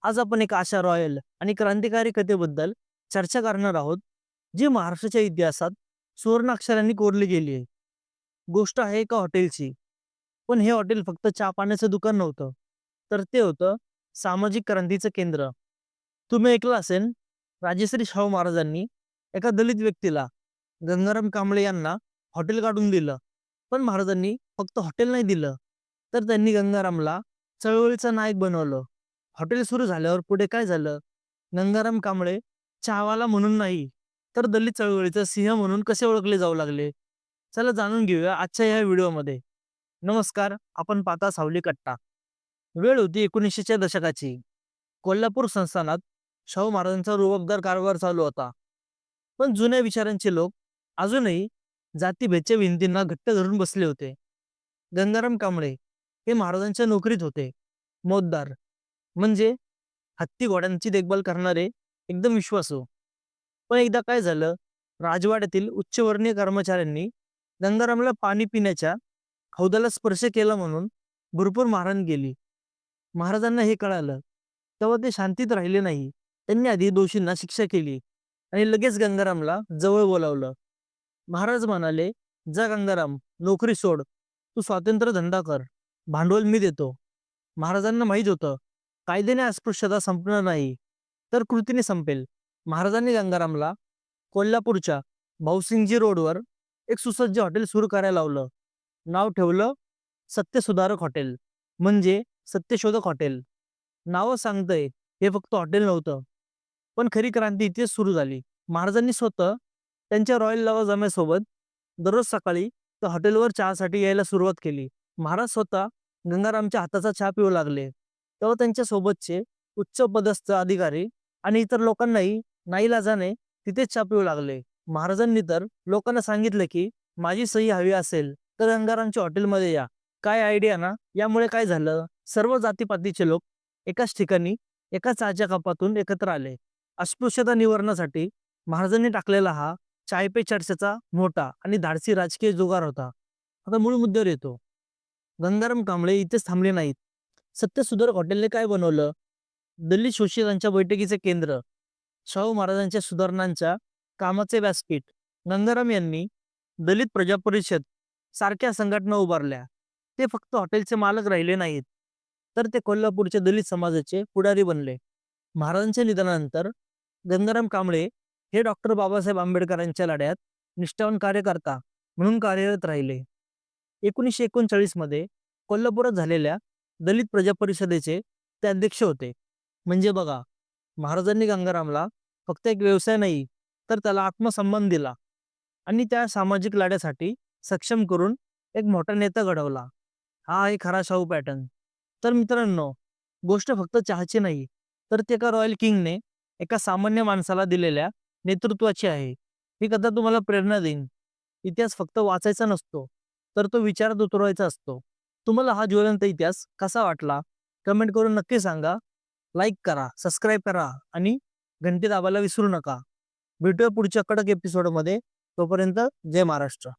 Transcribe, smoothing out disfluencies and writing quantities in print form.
आज आपण एक अशा रॉयल आणि क्रांतिकारी कथेबद्दल चर्चा करणार आहोत, जी महाराष्ट्राच्या इतिहासात सुवर्ण अक्षरांनी कोरली गेली आहे. गोष्ट आहे एका हॉटेलची. पण हे हॉटेल फक्त चहा पाण्याचं दुकान नव्हतं, तर ते होतं सामाजिक क्रांतीचं केंद्र. तुम्ही ऐकलं असेल, राजश्री शाहू महाराजांनी एका दलित व्यक्तीला, गंगाराम कांबळे यांना हॉटेल काढून दिलं. पण महाराजांनी फक्त हॉटेल नाही दिलं, तर त्यांनी गंगारामला चळवळीचा नायक बनवलं. हॉटेल सुरू झाल्यावर पुढे काय झालं? गंगाराम कांबळे चहावाला म्हणून नाही, तर दलित चळवळीचा सिंह म्हणून कसे ओळखले जाऊ लागले? चला जाणून घेऊया आजच्या या व्हिडिओमध्ये. नमस्कार, आपण पाहता सावली कट्टा. वेळ होती 1900च्या दशकाची. कोल्हापूर संस्थानात शाहू महाराजांचा रुबाबदार कारभार चालू होता. पण जुन्या विचारांचे लोक अजूनही जातीभेदच्या भिंतींना घट्ट धरून बसले होते. गंगाराम कांबळे हे महाराजांच्या नोकरीत होते. मोतदार म्हणजे हत्ती घोड्यांची देखभाल करणारे, एकदम विश्वासू. पण एकदा काय झालं, राजवाड्यातील उच्चवर्णीय कर्मचाऱ्यांनी गंगारामला पाणी पिण्याच्या हौदाला स्पर्श केला म्हणून भरपूर मारहाण केली. महाराजांना हे कळालं, तेव्हा ते शांतीत राहिले नाही. त्यांनी आधी दोषींना शिक्षा केली आणि लगेच गंगारामला जवळ बोलावलं. महाराज म्हणाले, जा गंगाराम, नोकरी सोड, तू स्वातंत्र्य धंदा कर, भांडवल मी देतो. महाराजांना माहीत होतं, कायद्याने अस्पृश्यता संपणार नाही, तर कृतीने संपेल. महाराजांनी गंगारामला कोल्हापूरच्या भाऊसिंगजी रोडवर एक सुसज्ज हॉटेल सुरू करायला लावलं. नाव ठेवलं सत्यसुधारक हॉटेल, म्हणजे सत्यशोधक हॉटेल. नावं सांगतंय, हे फक्त हॉटेल नव्हतं. पण खरी क्रांती इथेच सुरू झाली. महाराजांनी स्वतः त्यांच्या रॉयल लवाजम्यासोबत दररोज सकाळी त्या हॉटेलवर चहासाठी यायला सुरुवात केली. महाराज स्वतः गंगारामच्या हाताचा चहा पिऊ लागले. तेव्हा त्यांच्या सोबतचे उच्च पदस्थ अधिकारी आणि इतर लोकांनाही नाईलाजाने तिथेच चहा पिऊ लागले. महाराजांनी तर लोकांना सांगितलं की माझी सही हवी असेल तर गंगारामच्या हॉटेलमध्ये या. काय आयडिया ना? यामुळे काय झालं, सर्व जातीपातीचे लोक एकाच ठिकाणी एका चहाच्या कपातून एकत्र आले. अस्पृश्यता निवारणासाठी महाराजांनी टाकलेला हा चाय पे चर्चेचा मोठा आणि धाडसी राजकीय जुगार होता. आता मूळ मुद्द्यावर येतो. गंगाराम कांबळे इथेच थांबले नाहीत. सत्यशोधक हॉटेलने काय बनवलं? दलित शोषितांच्या बैठकीचे केंद्र, शाहू महाराजांच्या सुधारणांच्या कामाचे व्यासपीठ. गंगाराम यांनी दलित प्रजा परिषद सारख्या संघटना उभारल्या. ते फक्त हॉटेलचे मालक राहिले नाहीत, तर ते कोल्हापूरच्या दलित समाजाचे पुढारी बनले. महाराजांच्या निधनानंतर गंगाराम कांबळे हे डॉक्टर बाबासाहेब आंबेडकरांच्या लढ्यात निष्ठावान कार्यकर्ता म्हणून कार्यरत राहिले. 1939 मध्ये कोल्हापुरात झालेल्या दलित प्रजा परिषदेचे ते अध्यक्ष होते. म्हणजे बघा, महाराजांनी गंगारामला फक्त एक व्यवसाय नाही, तर त्याला आत्मसन्मान दिला आणि त्या सामाजिक लढ्यासाठी सक्षम करून एक मोठा नेता घडवला. हा आहे खरा शाहू पॅटर्न. तर मित्रांनो, गोष्ट फक्त चहाची नाही, तर ते एका रॉयल किंगने एका सामान्य माणसाला दिलेल्या नेतृत्वाची आहे. ही कथा तुम्हाला प्रेरणा देईन. इतिहास फक्त वाचायचा नसतो, तर तो विचारात उतरवायचा असतो. तुम्हाला हा ज्वलंत इतिहास कसा वाटला? कमेंट करून नक्की सांगा. लाईक करा, सबस्क्राईब करा आणि घंटी दाबायला विसरू नका. भेटूया पुढच्या कडक एपिसोडमध्ये. तोपर्यंत जय महाराष्ट्र.